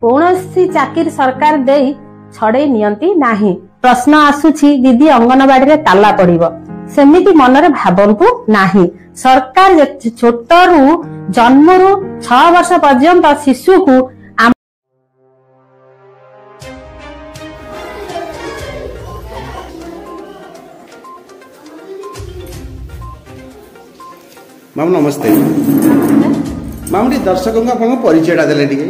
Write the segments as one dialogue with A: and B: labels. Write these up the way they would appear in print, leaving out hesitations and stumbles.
A: कौनसी चाकरी सरकार दे छड़े नियंती नाही। प्रश्न आसुछि दीदी अंगनवाड़ी रे ताला पड़िबो सेमिति मनरे भाबंतु नाही। सरकार छोटरू जन्मरू 6 वर्ष पर्यंत शिशु को
B: माम नमस्ते। माम दर्शकों का आपन परिचय देले टिके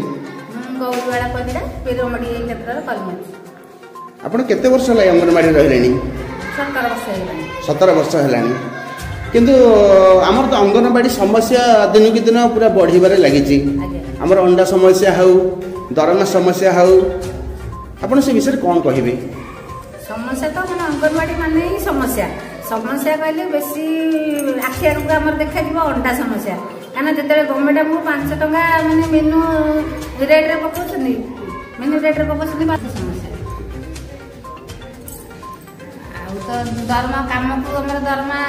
C: गौरवाड़ा परिडा पेरोमडी क्षेत्र कलमन।
B: आपन केते वर्ष लाई अंगनवाड़ी रहलेनी?
C: 17 वर्ष हेलानी।
B: 17 वर्ष हेलानी। किंतु हमर तो अंगनवाड़ी समस्या दिन की दिन पूरा बढ़िबारे लागिची। हमर अंडा समस्या हाउ दरमा समस्या हाउ आपन से विषय कोन कहिबे?
C: समस्या तो मन अंगनवाड़ी माने ही समस्या कहले बेसी आखिर को हमर देखा जीव अंडा समस्या काना जते गवर्नमेंट हमको 5 टका माने मेनू रेट रे पकोछनी मेनू रेट रे पकोछनी बात समस्या आ तो दरमा काम को हमर दरमा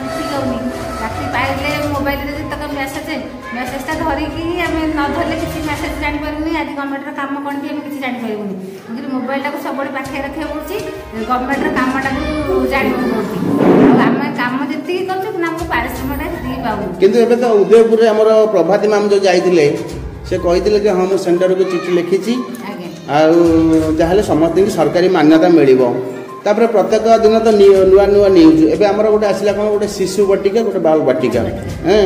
C: ठीक होनी राती पाइले मोबाइल रे तक मेसेज ता धरी की हम न धरले किसी मेसेज जानि परनी आज गवर्नमेंट रे काम कोन भी हम किसी जानि परबुनी मगर मोबाइल टा को सबले पाखे रखे पड़ुची गवर्नमेंट रे काम टा को जानि पड़ुची हम काम जति करछु ना हमको पारिश्रमिक टा दी पाउ।
B: किंतु एबे तो उदयपुर रे हमर प्रभाती मैम जो जाइतिले से कहितिले कि हम सेंटर को चिठी लिखिची आ जाहले समस्त की सरकारी मान्यता मिलिबो तापर प्रत्येक दिन तो नुआ नुआ न्यूज एबे हमर गोटे आसिला कोन गोटे शिशु बटिका गोटे बाल बटिका हैं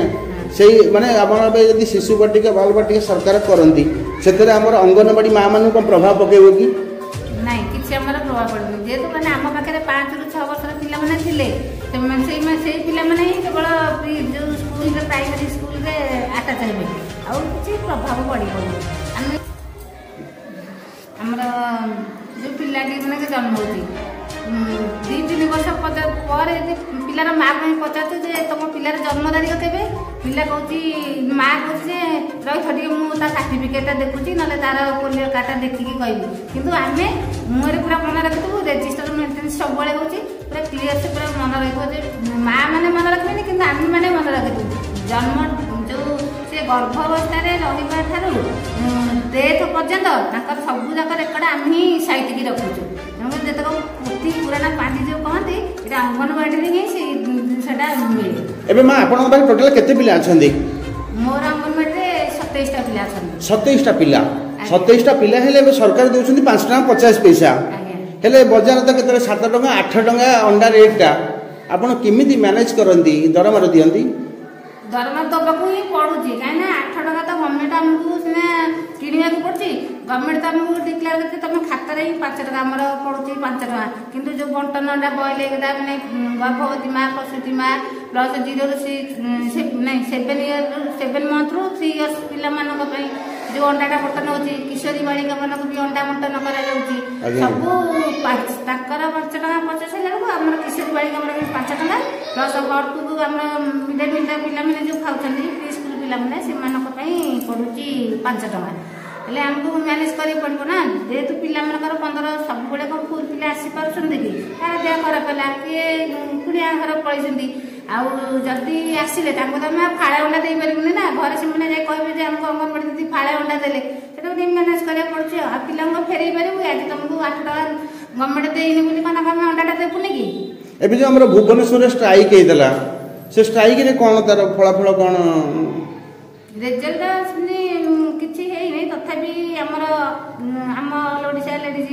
B: सेही माने हमर यदि शिशु बटिका बाल बटिका सरकार करंती सेतरे हमर अंगनवाड़ी मां मानु को प्रभाव पकेबो कि
C: नहीं किछि हमर प्रभाव पड़नी जेतु माने हम पाखरे 5 रु 6 वर्ष पिला माने थिले से पिला माने केवल जो स्कूल रे प्राइमरी स्कूल रे अटैच हेबे आ किछि प्रभाव पड़ी हमर जो पिलाटी माने जन्म होती 2-3 वर्ष पर पिलार माँ को पचार जे तुम पिलार जन्म तारीख केबे पिला कहूँ माँ कहूँ रही मुझे सर्टिफिकेट देखुची ना तार पोलियो कार्डटा देखिकी कहबी किंतु आम मुहर पूरा मन रखिथु रेजिस्टर मेन्टेन्स सब हो पूरा क्लीयर से पूरा मन रखिए माँ मैंने मन रखे कि आम मैंने मन रखिथु जन्म जो से गर्भावस्था रहा ठार डेथ पर्यंत सबू जाक रेकर्ड आम ही साइतिकी रखुचु जितक पोथी पुराना पांडी जो कहते ये अंगनवाड़ी ही सेटा मिले।
B: एबे मां आपन बारे टोटल केते पिला अछंदी?
C: मोर अंगनवाड़ी रे 27 टा पिला अछंदी। 27
B: टा पिला 27 टा पिला हेले एबे सरकार देउछंदी 5 टका 50 पैसा हेले बाजार त केते 7 टका 8 टका अंडा रेट टा आपन किमिति मैनेज करंदी दरमा रे दियंदी?
C: दरमा दबाकू ही पड़ुची कहीं 8 टका तो गवर्नमेंट आमको सीना किणवा पड़ी गवर्नमेंट तो आमको डिक्लेयर करते तुम खाता ही 5 टका आमर पड़ुची 5 टका किंतु जो बंटन अंडा बॉयल मैंने गर्भवती माँ प्रसूति माँ प्लस 0 रू 7 मंथ रू 3 इयर्स पिला जो अंडाटा बंटन होती किशोरी बालिका मानक भी अंडा बंटन कर सब 5 टका 50 आम किशोरी बालिका मान 5 टका प्लस गड़कू आम मिड डे मिल पिला जो खाऊँ प्री स्कूल पिला पड़ुची 5 टका हेल्ले आमको मैनेज कर पड़ो ना जेहेतु पिला 15 सब फुल पिला आसी पार्टी कि तार देह खराब है किए कुड़िया घर पलैंट आदि आसिले तो आम फाड़े अंडा दे पारूनी ना घर से कहे आमको अंगनवाड़ी दीदी फाड़े अंडा देले से मैनेज करा पड़े आ पिला फेरई पारू आज तुमको 8 टका गवर्नमेंट देनी बोली कौन आम अंडाटा देवुनि कि
B: एबे जो हमर भुवनेश्वर स्ट्राइक हेतला से स्ट्राइक रे कोन तार फलाफल कोन
C: रिजल्ट किछि हे नै तथापि हमर हम ओडिशा लेडीज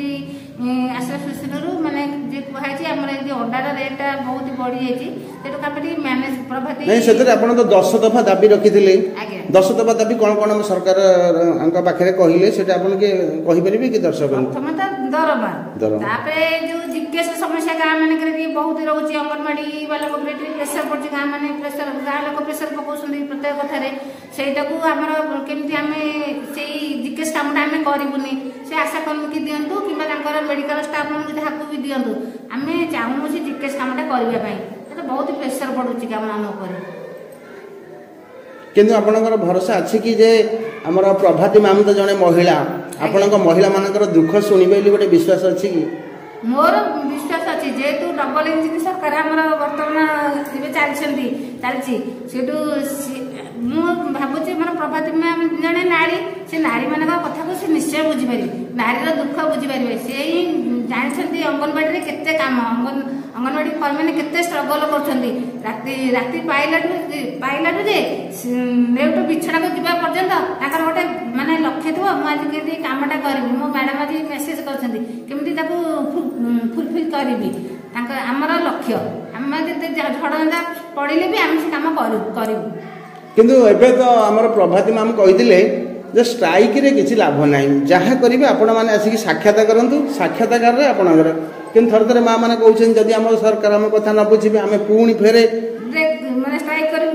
C: एसोसिएशन माने जे कहै छी हमर जे अंडार रेट बहुत बढ़ी जाई सेटो कापटी मैनेज प्रभाती नै सेतरे आपण तो 10 दफा दाबी रखिथिले 10 दफा दाबी कोन कोन सरकार अंका पाखरे कहिले सेटा आपण के कहि परिबे कि दर्शक प्रथम त दरमा तापरे जो जिज्ञासा समस्या गाँ माने करे बहुत रहउची अंगनवाड़ी वाला को प्रेशर पड़ची गाँ माने प्रेशर गाँ लोक प्रेशर पकोसुनी प्रत्येक कथारे सेटा को हमर केमति हमें सेही जिज्ञासा कामटा हमें करिबुनी से आशा कर्मी की दियंतु किबा तांकर मेडिकल स्टाफ मन जहाको भी दियंतु आमे चाहू से जिज्ञासा कामटा करबा पई तो बहुत प्रेशर पड़ुची काम हम ऊपर
B: किंतु आपनकर भरोसा अछि कि जे हमर प्रभाती मैम तो जने महिला आपनकर महिला मानकर दुख सुनिबे गोटे विश्वास अछि कि
C: मोर विश्वास अच्छी जेहेतु डबल इंजिन सरकार आमर बर्तमान चलती सेठू भावुँ प्रभाती मैम जड़े नारी से नारी मान कथा को से निश्चय बुझीपारे नारीर दुख बुझीपारे से ही जानते अंगनवाड़ी केते काम अंगनवाड़ी कर्मी मैंने केते स्ट्रगल कर पाइला जे नेउटो बिछड़ा को जीवा पर्यंत ताकर गोटे माने लक्ष्य थो आज के कामटा करी मो मैडम आज मेसेज करमती फुलफिल करी आमर लक्ष्य आम झड़झा पड़े भी आम से कम करूँ
B: किंतु एबे तो आमर प्रभाती मैम कही जे स्ट्राइक रे किसी लाभ ना जहाँ करेंगे आपण मैंने आसिक साक्षात करूँ साक्षात्कार आपणकर कि थर थे माँ मैंने कहते जदि आम सरकार आम कथा न बुझे आम पुणी फेरे
C: मैंने स्ट्राइक करूँ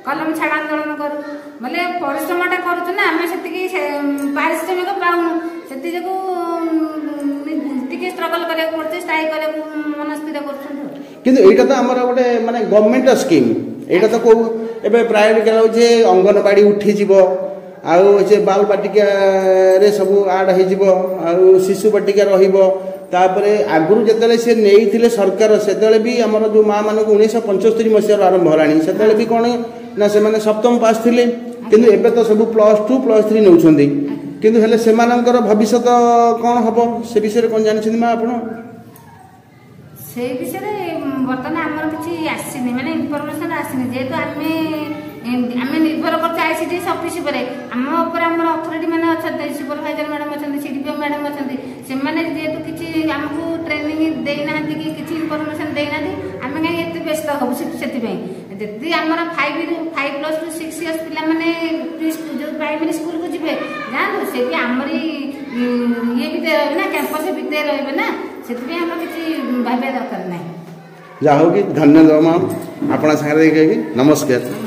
C: कलम छाड़ आंदोलन करूँ बोले परिश्रमटा करूँ ना आम से पारिश्रमिक पाऊँ से स्ट्रगल करा पड़े स्ट्राइक करा मन स्थिर कर
B: तो आमर गोटे माने गवर्नमेंट स्कीम यहाँ तो कौ ए प्राय होचे अंगनवाड़ी उठी आउ से बाल बाटिका रे सब आड हो शिशु बाटिका रपर आगुरी जिते सी नहीं सरकार से भी आमर जो माँ मान 1975 मसीह आरंभ होलानी से भी कौन ना से मैंने सप्तम पास थे किंतु एबे तो सब +2 +3 नौछंदी किंतु हेले सेमानंकर भविष्य कौन हम से विषय कौन जानते माँ आप
C: से विषय बर्तमान आमर किसी आसनी माने इनफॉरमेशन आसनी जेहेतु आम निर्भर कर ICDS ऑफिस आम अथॉरिटी मैंने अच्छा सुपरवाइजर मैडम अच्छा CDPO मैडम अच्छा से जेहेतु किसी आमको ट्रेनिंग देना कि किसी इनफॉरमेशन देना आम कहीं व्यस्त हूँ से जी आम 5+6 इयर्स पिला माने जो प्राइमरी स्कूल को जी जातु से भी आमरी ये भी रही ना कैंपस भितर रही ना से किसी भाव दरकार ना
B: जा हो कि धन्यवाद मैम आपना सागर नमस्कार।